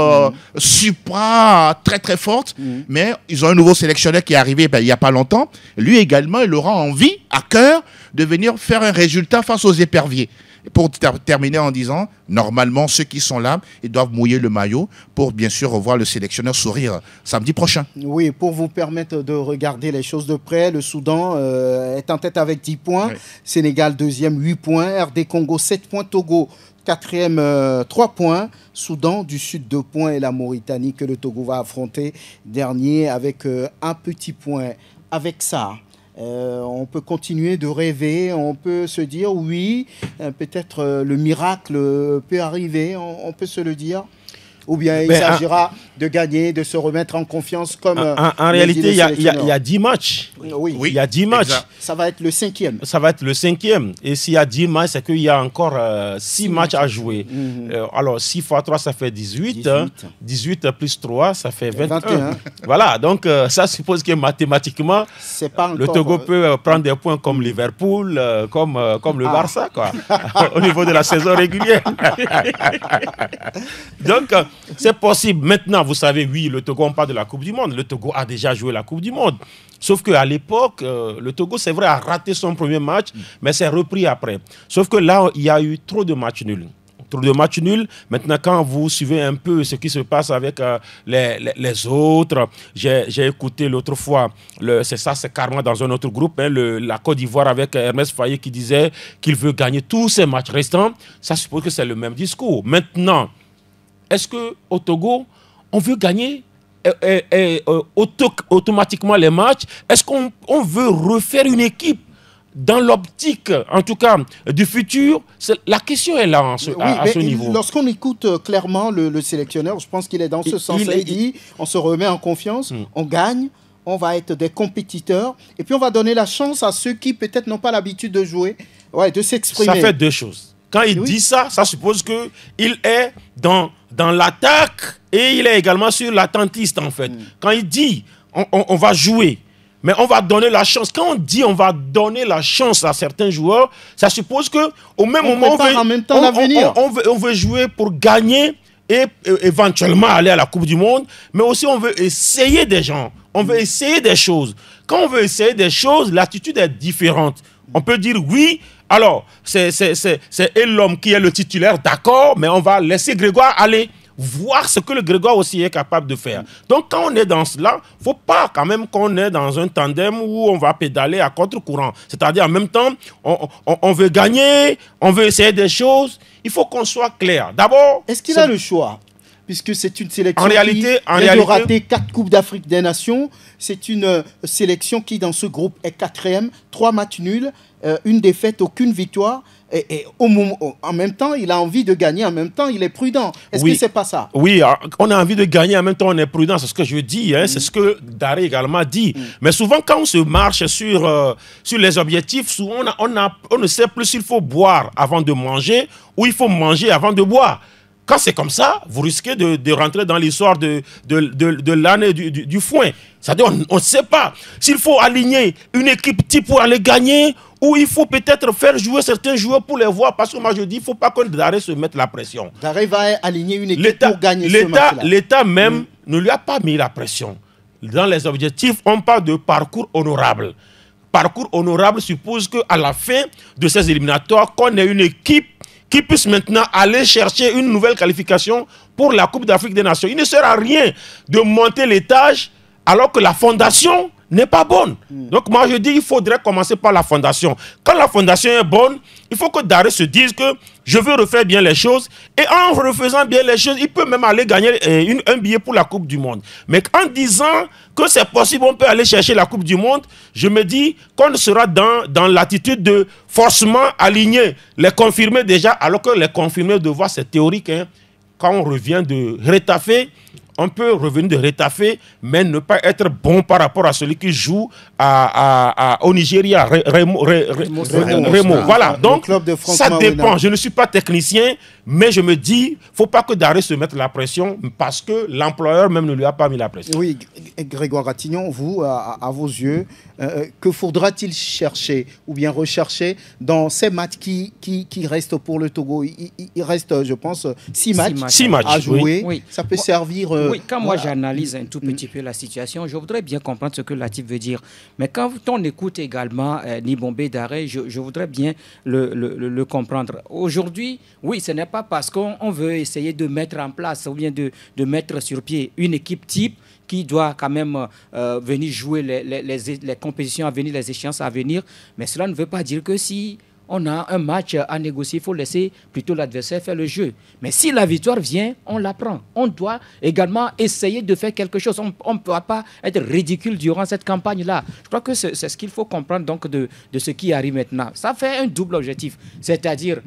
supra très très forte. Mais ils ont un nouveau sélectionneur qui est arrivé il n'y a pas longtemps. Lui également, il aura envie, à cœur, de venir faire un résultat face aux éperviers. pour terminer en disant, normalement, ceux qui sont là, ils doivent mouiller le maillot pour bien sûr revoir le sélectionneur sourire samedi prochain. Oui, pour vous permettre de regarder les choses de près, le Soudan est en tête avec 10 points, Sénégal deuxième 8 points, RD Congo 7 points, Togo quatrième 3 points, Soudan du Sud 2 points et la Mauritanie que le Togo va affronter dernier avec un petit point. Avec ça, on peut continuer de rêver, on peut se dire oui, peut-être le miracle peut arriver, on peut se le dire. Ou bien il s'agira de gagner, de se remettre en confiance comme... En réalité, il y a 10 matchs. Oui, il y a 10 matchs. Exact. Ça va être le 5e. Ça va être le 5e. Et s'il y a 10 matchs, c'est qu'il y a encore 6 matchs à jouer. Alors, 6 x 3, ça fait 18. 18 plus 3, ça fait 21. Voilà, donc ça suppose que mathématiquement, le Togo peut prendre des points comme Liverpool, comme le Barça, quoi, au niveau de la saison régulière. Donc, c'est possible. Maintenant, vous savez, oui, le Togo, on parle de la Coupe du Monde. Le Togo a déjà joué la Coupe du Monde. Sauf qu'à l'époque, le Togo, c'est vrai, a raté son premier match, mais c'est repris après. Sauf que là, il y a eu trop de matchs nuls. Trop de matchs nuls. Maintenant, quand vous suivez un peu ce qui se passe avec les autres, j'ai écouté l'autre fois, c'est carrément dans un autre groupe, la Côte d'Ivoire avec Hermès Faye qui disait qu'il veut gagner tous ses matchs restants. Ça suppose que c'est le même discours. Maintenant, est-ce qu'au Togo, on veut gagner automatiquement les matchs? Est-ce qu'on veut refaire une équipe dans l'optique, en tout cas, du futur? La question est là à ce niveau. Lorsqu'on écoute clairement le sélectionneur, je pense qu'il est dans ce sens. Il dit, on se remet en confiance, on gagne, on va être des compétiteurs, et puis on va donner la chance à ceux qui peut-être n'ont pas l'habitude de jouer, de s'exprimer. Ça fait deux choses. Quand il dit ça, ça suppose qu'il est dans l'attaque et il est également sur l'attentiste, en fait. Quand il dit on va jouer, mais on va donner la chance. Quand on dit on va donner la chance à certains joueurs, ça suppose qu'au même moment, on veut jouer pour gagner et éventuellement aller à la Coupe du Monde, mais aussi on veut essayer des gens, on veut essayer des choses. Quand on veut essayer des choses, l'attitude est différente. On peut dire oui, alors c'est l'homme qui est le titulaire, d'accord, mais on va laisser Grégoire aller voir ce que le Grégoire aussi est capable de faire. Donc quand on est dans cela, il ne faut pas quand même qu'on est dans un tandem où on va pédaler à contre-courant. C'est-à-dire en même temps, on veut gagner, on veut essayer des choses. Il faut qu'on soit clair. D'abord... Est-ce qu'il a le choix ? Puisque c'est une sélection qui vient de rater 4 Coupes d'Afrique des Nations. C'est une sélection qui, dans ce groupe, est 4e. 3 matchs nuls, une défaite, aucune victoire. Et en même temps, il a envie de gagner. En même temps, il est prudent. Est-ce que c'est pas ça? Oui, on a envie de gagner. En même temps, on est prudent. C'est ce que je dis. C'est ce que Daré également dit. Mais souvent, quand on se marche sur les objectifs, souvent, on ne sait plus s'il faut boire avant de manger ou il faut manger avant de boire. Quand c'est comme ça, vous risquez de rentrer dans l'histoire de l'année du foin. C'est-à-dire, on ne sait pas s'il faut aligner une équipe type pour aller gagner ou il faut peut-être faire jouer certains joueurs pour les voir. Parce que moi, je dis, il ne faut pas que Daré se mette la pression. Daré va aligner une équipe pour gagner ce match-là. L'État même ne lui a pas mis la pression. Dans les objectifs, on parle de parcours honorable. Parcours honorable suppose qu'à la fin de ces éliminatoires, qu'on ait une équipe qui puisse maintenant aller chercher une nouvelle qualification pour la Coupe d'Afrique des Nations. Il ne sert à rien de monter l'étage alors que la fondation n'est pas bonne. Donc moi je dis il faudrait commencer par la fondation. Quand la fondation est bonne, il faut que Daré se dise que je veux refaire bien les choses et en refaisant bien les choses, il peut même aller gagner un billet pour la Coupe du Monde. Mais en disant que c'est possible, on peut aller chercher la Coupe du Monde, je me dis qu'on sera dans l'attitude de forcément aligner les confirmés déjà, alors que les confirmés de voir c'est théorique. Quand on revient de Rétafé, on peut revenir de Rétafé, mais ne pas être bon par rapport à celui qui joue au Nigeria, Remo. Voilà, donc ça dépend. Je ne suis pas technicien, mais je me dis, il ne faut pas que Daré se mette la pression parce que l'employeur même ne lui a pas mis la pression. Oui, Grégoire Ratignon, vous, à vos yeux, que faudra-t-il chercher ou bien rechercher dans ces matchs qui restent pour le Togo? Il reste, je pense, 6 matchs à jouer. Oui. Ça peut servir Oui, quand moi j'analyse un tout petit peu la situation, je voudrais bien comprendre ce que Latif veut dire. Mais quand on écoute également Nibombé Daré, je voudrais bien le comprendre. Aujourd'hui, oui, ce n'est pas parce qu'on veut essayer de mettre en place ou bien de mettre sur pied une équipe type qui doit quand même venir jouer les compétitions à venir, les échéances à venir. Mais cela ne veut pas dire que si on a un match à négocier, il faut laisser plutôt l'adversaire faire le jeu. Mais si la victoire vient, on la prend. On doit également essayer de faire quelque chose. On ne peut pas être ridicule durant cette campagne-là. Je crois que c'est ce qu'il faut comprendre donc de ce qui arrive maintenant. Ça fait un double objectif, c'est-à-dire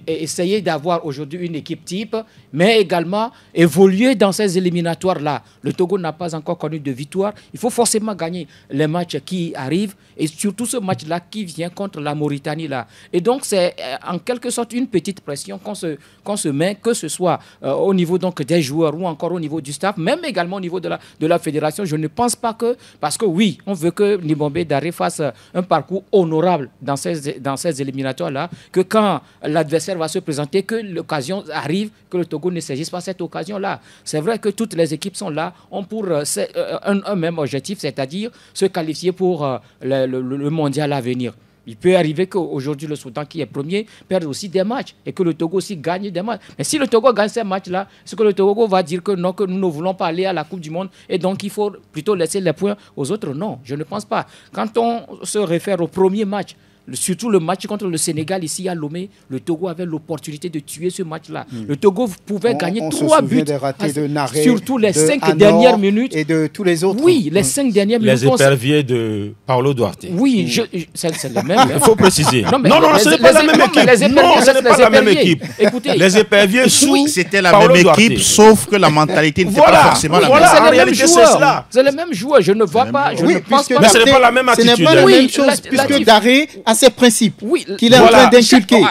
essayer d'avoir aujourd'hui une équipe type, mais également évoluer dans ces éliminatoires-là. Le Togo n'a pas encore connu de victoire. Il faut forcément gagner les matchs qui arrivent, et surtout ce match-là qui vient contre la Mauritanie-là. Et donc, c'est en quelque sorte une petite pression qu'on se met, que ce soit au niveau donc, des joueurs ou encore au niveau du staff, même également au niveau de la fédération. Je ne pense pas que, parce que oui, on veut que Nibombé Daré fasse un parcours honorable dans ces éliminatoires-là, que quand l'adversaire va se présenter, que l'occasion arrive, que le Togo ne saisisse pas cette occasion-là. C'est vrai que toutes les équipes sont là, ont pour un même objectif, c'est-à-dire se qualifier pour le mondial à venir. Il peut arriver qu'aujourd'hui, le Soudan qui est premier perde aussi des matchs et que le Togo aussi gagne des matchs. Mais si le Togo gagne ces matchs-là, c'est que le Togo va dire que non, que nous ne voulons pas aller à la Coupe du Monde et donc il faut plutôt laisser les points aux autres. Non, je ne pense pas. Quand on se réfère au premier match, surtout le match contre le Sénégal ici à Lomé, le Togo avait l'opportunité de tuer ce match-là. Le Togo pouvait gagner 3 buts, des ratés de Naré, surtout les 5 dernières minutes. Et de tous les autres. Oui, les 5 dernières minutes. Les éperviers de Paulo Duarte. Oui, c'est les mêmes. Il faut préciser. Non, ce n'est pas la même équipe. Non, ce n'est pas la même équipe. Écoutez, les éperviers sous c'était la Paulo même Duarte. équipe, sauf que la mentalité n'était pas forcément la même. Voilà, c'est en les mêmes réalité, c'est joueurs. cela. C'est les mêmes joueurs. Je ne vois pas, je ne pense pas. Mais ce n'est pas la même attitude. Ce n'est pas la Oui, même chose, puisque Daré a ses principes. Oui, qu'il est en train d'inculquer.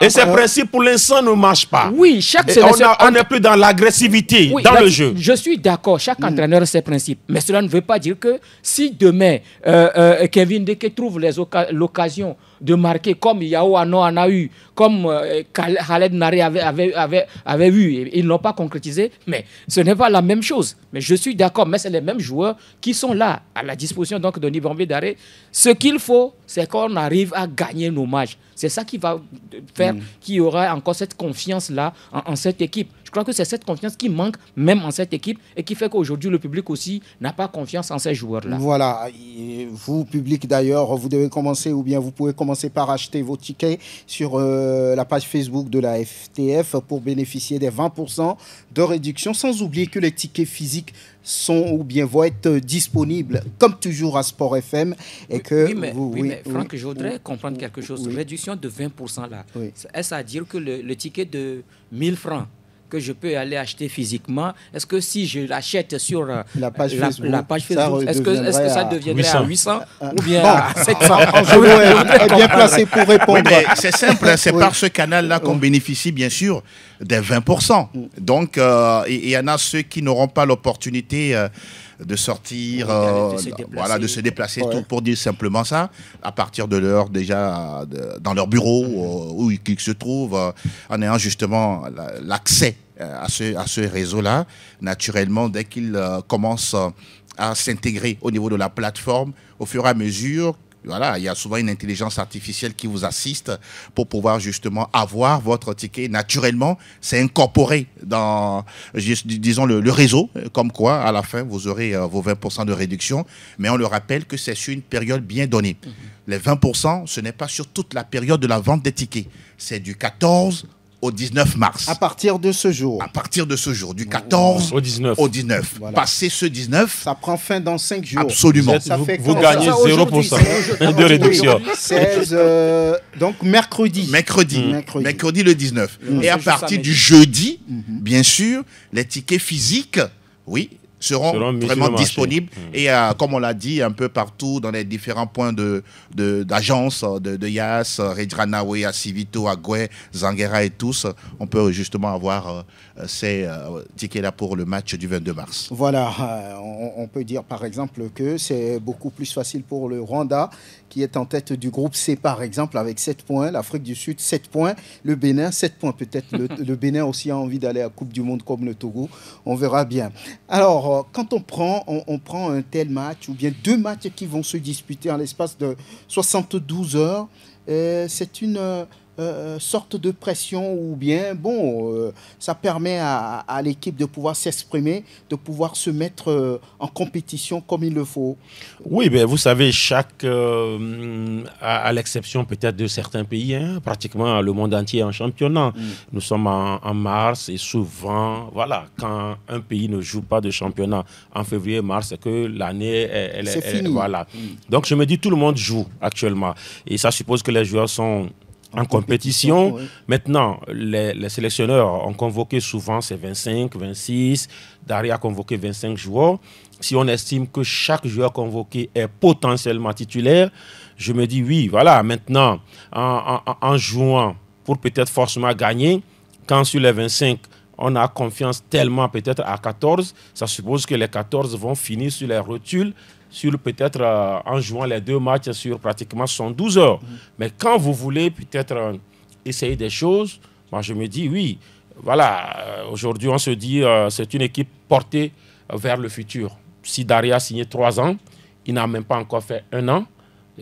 Et ces principes, pour l'instant, ne marchent pas. Oui, chaque on n'est plus dans l'agressivité, dans le jeu. Je suis d'accord, chaque entraîneur a ses principes. Mais cela ne veut pas dire que si demain, Kevin Deke trouve l'occasion de marquer comme Yao Ano en a eu, comme Khaled Naré avait eu, ils ne l'ont pas concrétisé, mais ce n'est pas la même chose. Mais je suis d'accord, mais c'est les mêmes joueurs qui sont là, à la disposition donc de Nibombé Daré. Ce qu'il faut, c'est qu'on arrive à gagner nos matchs. C'est ça qui va faire qu'il y aura encore cette confiance-là en cette équipe. Je crois que c'est cette confiance qui manque même en cette équipe et qui fait qu'aujourd'hui, le public aussi n'a pas confiance en ces joueurs-là. Voilà. Et vous, public d'ailleurs, vous devez commencer ou bien vous pouvez commencer par acheter vos tickets sur la page Facebook de la FTF pour bénéficier des 20% de réduction. Sans oublier que les tickets physiques sont ou bien vont être disponibles comme toujours à Sport FM. Et que mais Franck, je voudrais comprendre quelque chose. Réduction de 20% là. Est-ce à dire que le ticket de 1000 francs que je peux aller acheter physiquement, est-ce que si je l'achète sur la page Facebook, est-ce que ça deviendrait à 800 ou bien à 700? Je est bien placé pour répondre. Oui, c'est simple, c'est par ce canal-là qu'on bénéficie bien sûr des 20%. Donc, il y en a ceux qui n'auront pas l'opportunité de sortir, de se déplacer, tout pour dire simplement ça, à partir de l'heure déjà dans leur bureau où ils se trouvent, en ayant justement l'accès à ce réseau-là. Naturellement, dès qu'ils commencent à s'intégrer au niveau de la plateforme, au fur et à mesure, voilà, il y a souvent une intelligence artificielle qui vous assiste pour pouvoir justement avoir votre ticket. Naturellement, c'est incorporé dans, disons, le réseau, comme quoi, à la fin, vous aurez vos 20% de réduction. Mais on le rappelle que c'est sur une période bien donnée. Les 20%, ce n'est pas sur toute la période de la vente des tickets. C'est du 14 au 19 mars. À partir de ce jour. À partir de ce jour, du 14 au 19. Voilà. Passé ce 19... Ça prend fin dans 5 jours. Absolument. Vous gagnez 0% de réduction. 16, donc mercredi. Mercredi le 19. Et à partir du jeudi, bien sûr, les tickets physiques, seront vraiment disponibles. Et comme on l'a dit, un peu partout dans les différents points d'agence de Yas, Redranawe, à Civito, à Goué, Zanguera et tous, on peut justement avoir ces tickets-là pour le match du 22 mars. Voilà, on peut dire par exemple que c'est beaucoup plus facile pour le Rwanda qui est en tête du groupe C par exemple avec 7 points, l'Afrique du Sud 7 points, le Bénin 7 points, peut-être le Bénin aussi a envie d'aller à la Coupe du Monde comme le Togo, on verra bien. Alors quand on prend un tel match ou bien 2 matchs qui vont se disputer en l'espace de 72 heures, c'est une sorte de pression ou bien, ça permet à l'équipe de pouvoir s'exprimer, de pouvoir se mettre en compétition comme il le faut. Oui, ben, vous savez, à l'exception peut-être de certains pays, pratiquement le monde entier est en championnat. Nous sommes en mars et souvent, voilà, quand un pays ne joue pas de championnat en février-mars, c'est que l'année, c'est fini. Voilà. Donc je me dis, tout le monde joue actuellement. Et ça suppose que les joueurs sont en compétition. Oui. Maintenant, les sélectionneurs ont convoqué souvent, c'est 25, 26. Daria a convoqué 25 joueurs. Si on estime que chaque joueur convoqué est potentiellement titulaire, je me dis oui, voilà, maintenant, en jouant pour peut-être forcément gagner, quand sur les 25, on a confiance tellement peut-être à 14, ça suppose que les 14 vont finir sur les rotules, sur peut-être en jouant les 2 matchs sur pratiquement 112 heures. Mais quand vous voulez peut-être essayer des choses, moi je me dis oui, voilà, aujourd'hui on se dit c'est une équipe portée vers le futur. Si Daria a signé 3 ans, il n'a même pas encore fait 1 an,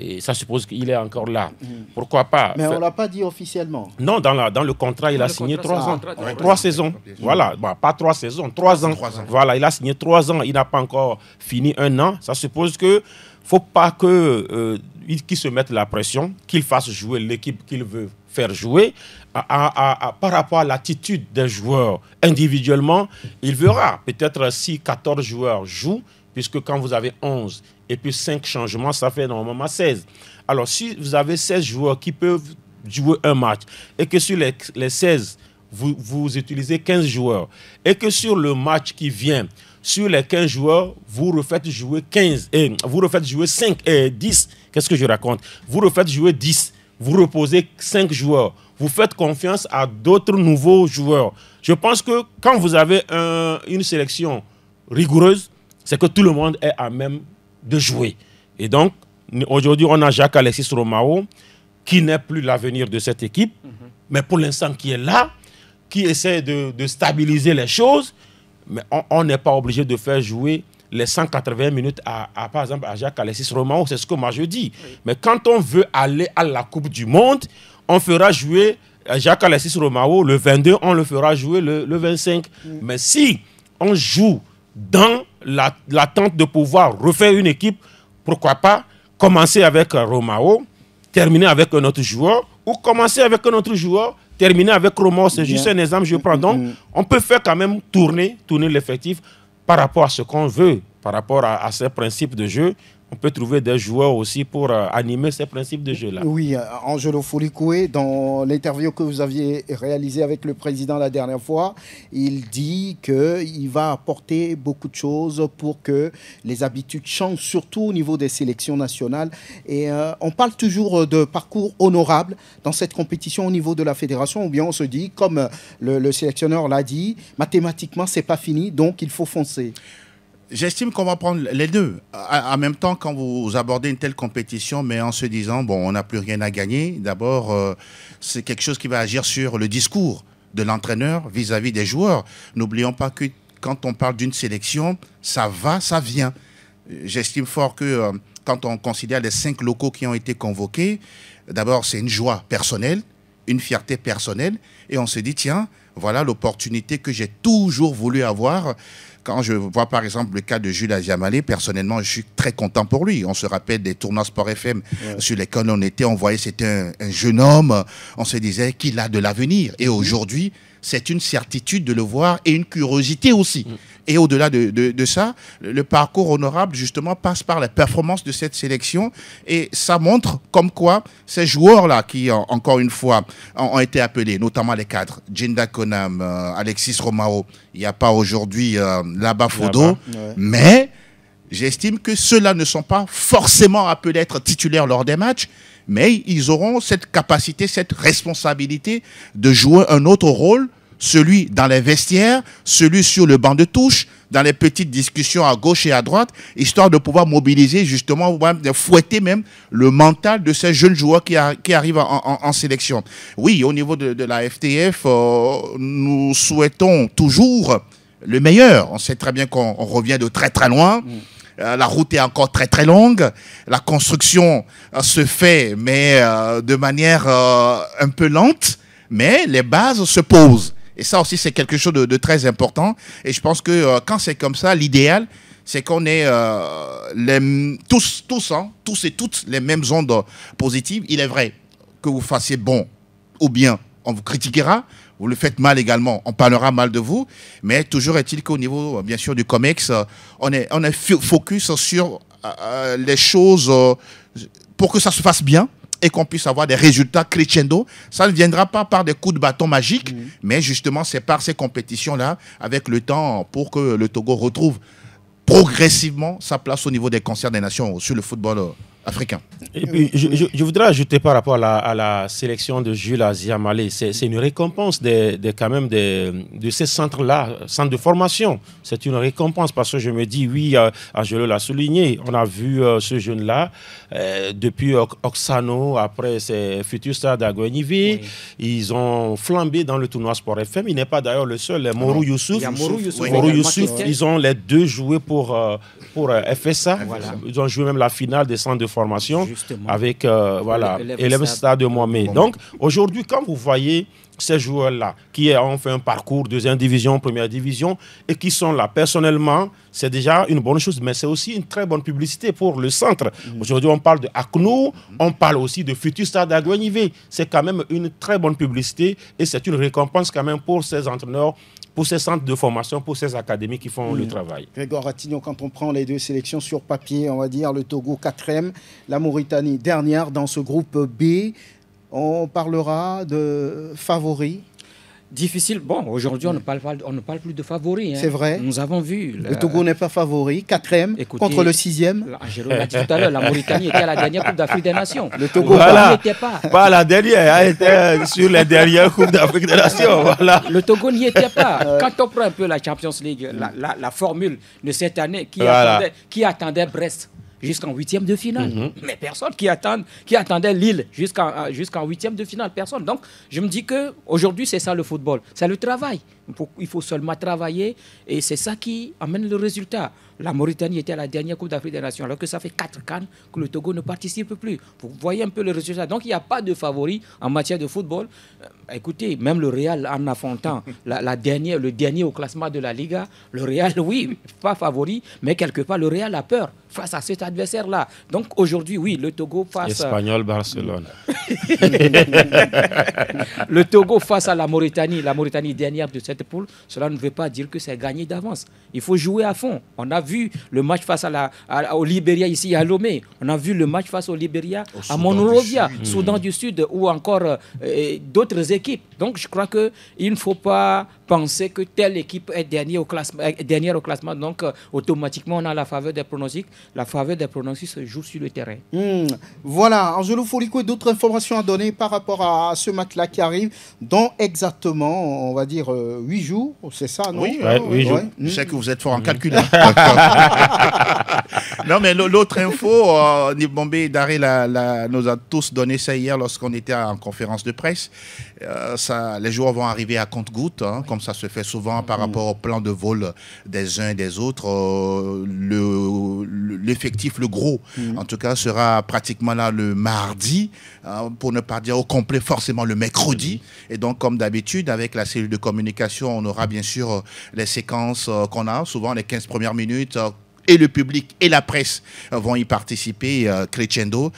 et ça suppose qu'il est encore là. Pourquoi pas? Mais on ne l'a pas dit officiellement. Non, dans le contrat, il a signé 3 ans. 3 saisons. Voilà, pas 3 saisons, 3 ans. Voilà, il a signé 3 ans. Il n'a pas encore fini 1 an. Ça suppose qu'il ne faut pas qu'il se mette la pression, qu'il fasse jouer l'équipe qu'il veut faire jouer. Par rapport à l'attitude des joueurs individuellement, il verra. Peut-être si 14 joueurs jouent, puisque quand vous avez 11 et puis 5 changements, ça fait normalement 16. Alors, si vous avez 16 joueurs qui peuvent jouer un match et que sur les 16, vous utilisez 15 joueurs et que sur le match qui vient, sur les 15 joueurs, vous refaites jouer 15 et vous refaites jouer 5 et 10. Qu'est-ce que je raconte? Vous refaites jouer 10. Vous reposez 5 joueurs. Vous faites confiance à d'autres nouveaux joueurs. Je pense que quand vous avez une sélection rigoureuse, c'est que tout le monde est à même de jouer. Et donc, aujourd'hui, on a Jacques-Alexis Romao, qui n'est plus l'avenir de cette équipe, mais pour l'instant qui est là, qui essaie de stabiliser les choses, mais on n'est pas obligé de faire jouer les 180 minutes par exemple, à Jacques-Alexis Romao, c'est ce que moi je dis. Oui. Mais quand on veut aller à la Coupe du Monde, on fera jouer Jacques-Alexis Romao le 22, on le fera jouer le 25. Mais si on joue dans l'attente de pouvoir refaire une équipe, pourquoi pas commencer avec Romao, terminer avec un autre joueur, ou commencer avec un autre joueur, terminer avec Romao. C'est juste un exemple, je prends. Donc, on peut faire quand même tourner l'effectif par rapport à ce qu'on veut, par rapport à ces principes de jeu. On peut trouver des joueurs aussi pour animer ces principes de jeu-là. Oui, Angelo Folikoué, dans l'interview que vous aviez réalisée avec le président la dernière fois, il dit qu'il va apporter beaucoup de choses pour que les habitudes changent, surtout au niveau des sélections nationales. Et on parle toujours de parcours honorable dans cette compétition au niveau de la fédération, ou bien on se dit, comme le sélectionneur l'a dit, mathématiquement, c'est pas fini, donc il faut foncer. J'estime qu'on va prendre les deux. En même temps, quand vous abordez une telle compétition, mais en se disant, bon, on n'a plus rien à gagner, d'abord, c'est quelque chose qui va agir sur le discours de l'entraîneur vis-à-vis des joueurs. N'oublions pas que quand on parle d'une sélection, ça va, ça vient. J'estime fort que quand on considère les 5 locaux qui ont été convoqués, d'abord, c'est une joie personnelle, une fierté personnelle, et on se dit, tiens, voilà l'opportunité que j'ai toujours voulu avoir. Quand je vois par exemple le cas de Jules Aziamalé, personnellement, je suis très content pour lui. On se rappelle des tournois Sport FM sur lesquels on était, on voyait c'était un jeune homme, on se disait qu'il a de l'avenir. Et aujourd'hui, c'est une certitude de le voir et une curiosité aussi. Et au-delà de ça, le parcours honorable, justement, passe par la performance de cette sélection. Et ça montre comme quoi ces joueurs-là qui, encore une fois, ont été appelés, notamment les cadres, Djinda Kone, Tottenham, Alexis Romao. Il n'y a pas aujourd'hui là-bas Fodo. Mais j'estime que ceux-là ne sont pas forcément appelés à être titulaires lors des matchs, mais ils auront cette capacité, cette responsabilité de jouer un autre rôle, celui dans les vestiaires, celui sur le banc de touche, dans les petites discussions à gauche et à droite, histoire de pouvoir mobiliser justement, de fouetter même le mental de ces jeunes joueurs qui arrivent en sélection. Oui, au niveau de la FTF, nous souhaitons toujours le meilleur. On sait très bien qu'on revient de très très loin. La route est encore très très longue. La construction se fait, mais de manière un peu lente. Mais les bases se posent. Et ça aussi, c'est quelque chose de très important. Et je pense que quand c'est comme ça, l'idéal, c'est qu'on ait tous et toutes les mêmes ondes positives. Il est vrai que vous fassiez bon ou bien, on vous critiquera. Vous le faites mal également, on parlera mal de vous. Mais toujours est-il qu'au niveau, bien sûr, du COMEX, on est focus sur les choses pour que ça se fasse bien et qu'on puisse avoir des résultats crescendo. Ça ne viendra pas par des coups de bâton magiques, mais justement, c'est par ces compétitions-là, avec le temps, pour que le Togo retrouve progressivement sa place au niveau des concerts des nations sur le football africain. Et puis, je voudrais ajouter par rapport à la sélection de Jules Aziamale, c'est une récompense quand même de ces centres-là, centres de formation. C'est une récompense parce que je me dis, oui, Angelo l'a souligné, on a vu ce jeune-là depuis Oxano, après c'est Futur Stade à Guenivé, ils ont flambé dans le tournoi Sport FM. Il n'est pas d'ailleurs le seul, Morou Youssouf, ils ont les deux joué pour FSA. Voilà. Ils ont joué même la finale des centres de formation. Justement. Avec Élève Stade de Mohamed. Donc aujourd'hui, quand vous voyez ces joueurs-là qui ont fait un parcours deuxième division, première division et qui sont là personnellement, c'est déjà une bonne chose, mais c'est aussi une très bonne publicité pour le centre. Aujourd'hui, on parle de Aknou, on parle aussi de Futur Stade à Guenivé. C'est quand même une très bonne publicité et c'est une récompense quand même pour ces entraîneurs, pour ces centres de formation, pour ces académies qui font le travail. Grégoire Ratignon, quand on prend les deux sélections sur papier, on va dire le Togo 4e, la Mauritanie dernière dans ce groupe B, on parlera de favoris. Difficile. Bon, aujourd'hui, on ne parle plus de favoris. Hein. C'est vrai. Nous avons vu. Le Togo n'est pas favori. 4e contre le 6e. Angelo l'a dit tout à l'heure, la Mauritanie était à la dernière Coupe d'Afrique des Nations. Le Togo n'y était pas. Pas la dernière, elle était sur les dernières Coupes d'Afrique des Nations. Voilà. Le Togo n'y était pas. Quand on prend un peu la Champions League, la formule de cette année, qui attendait Brest jusqu'en 8e de finale. Mais personne qui attendait Lille jusqu'en 8e de finale. Personne. Donc, je me dis qu'aujourd'hui, c'est ça le football. C'est le travail. Il faut seulement travailler et c'est ça qui amène le résultat. La Mauritanie était à la dernière Coupe d'Afrique des Nations, alors que ça fait 4 CAN que le Togo ne participe plus. Vous voyez un peu le résultat. Donc, il n'y a pas de favori en matière de football. Écoutez, même le Real, en affrontant le dernier au classement de la Liga, le Real, oui, pas favori, mais quelque part, le Real a peur face à cet adversaire-là. Donc, aujourd'hui, oui, le Togo face... Espagnol, Barcelone. Le Togo face à la Mauritanie dernière de cette poule, cela ne veut pas dire que c'est gagné d'avance. Il faut jouer à fond. On a vu le match face au Libéria ici à Lomé. On a vu le match face au Libéria à Monrovia, Soudan du Sud, ou encore d'autres équipes. Donc je crois qu'il ne faut pas penser que telle équipe est dernière au classement. Donc automatiquement on a la faveur des pronostics. La faveur des pronostics se joue sur le terrain. Voilà, Angelo Folico, d'autres informations à donner par rapport à ce match-là qui arrive dans exactement, on va dire, 8 jours. C'est ça, non? Oui, 8 jours. Je sais que vous êtes fort en calcul. Non, mais l'autre info, Nibombe Daré nous a tous donné ça hier lorsqu'on était en conférence de presse. Les joueurs vont arriver à compte-gouttes, comme ça se fait souvent par rapport au plan de vol des uns et des autres. L'effectif, le gros, en tout cas, sera pratiquement là le mardi, pour ne pas dire au complet forcément le mercredi. Et donc, comme d'habitude, avec la cellule de communication, on aura bien sûr les séquences qu'on a, souvent les 15 premières minutes, et le public et la presse vont y participer crescendo.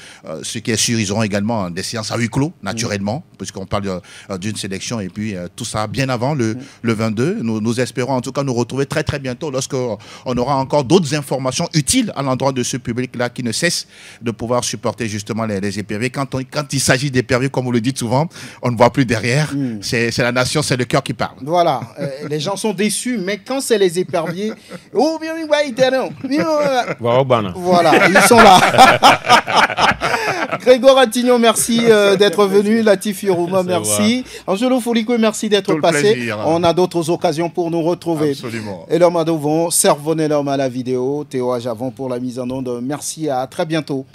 Ce qui est sûr, ils auront également des séances à huis clos, naturellement, puisqu'on parle d'une sélection et puis tout ça bien avant le 22. Nous espérons en tout cas nous retrouver très très bientôt lorsqu'on aura encore d'autres informations utiles à l'endroit de ce public-là qui ne cesse de pouvoir supporter justement les éperviers. Quand il s'agit d'éperviers, comme vous le dites souvent, on ne voit plus derrière. C'est la nation, c'est le cœur qui parle. Voilà, les gens sont déçus, mais quand c'est les éperviers, voilà, ils sont là. Grégoire Attignon, merci d'être venu. Latif Yorouma, merci. Angelo Foliko, merci d'être passé. Plaisir. On a d'autres occasions pour nous retrouver. Absolument. Et l'homme à Dovon, Servonne l'homme à la vidéo, Théo Ajavon pour la mise en onde. Merci, à très bientôt.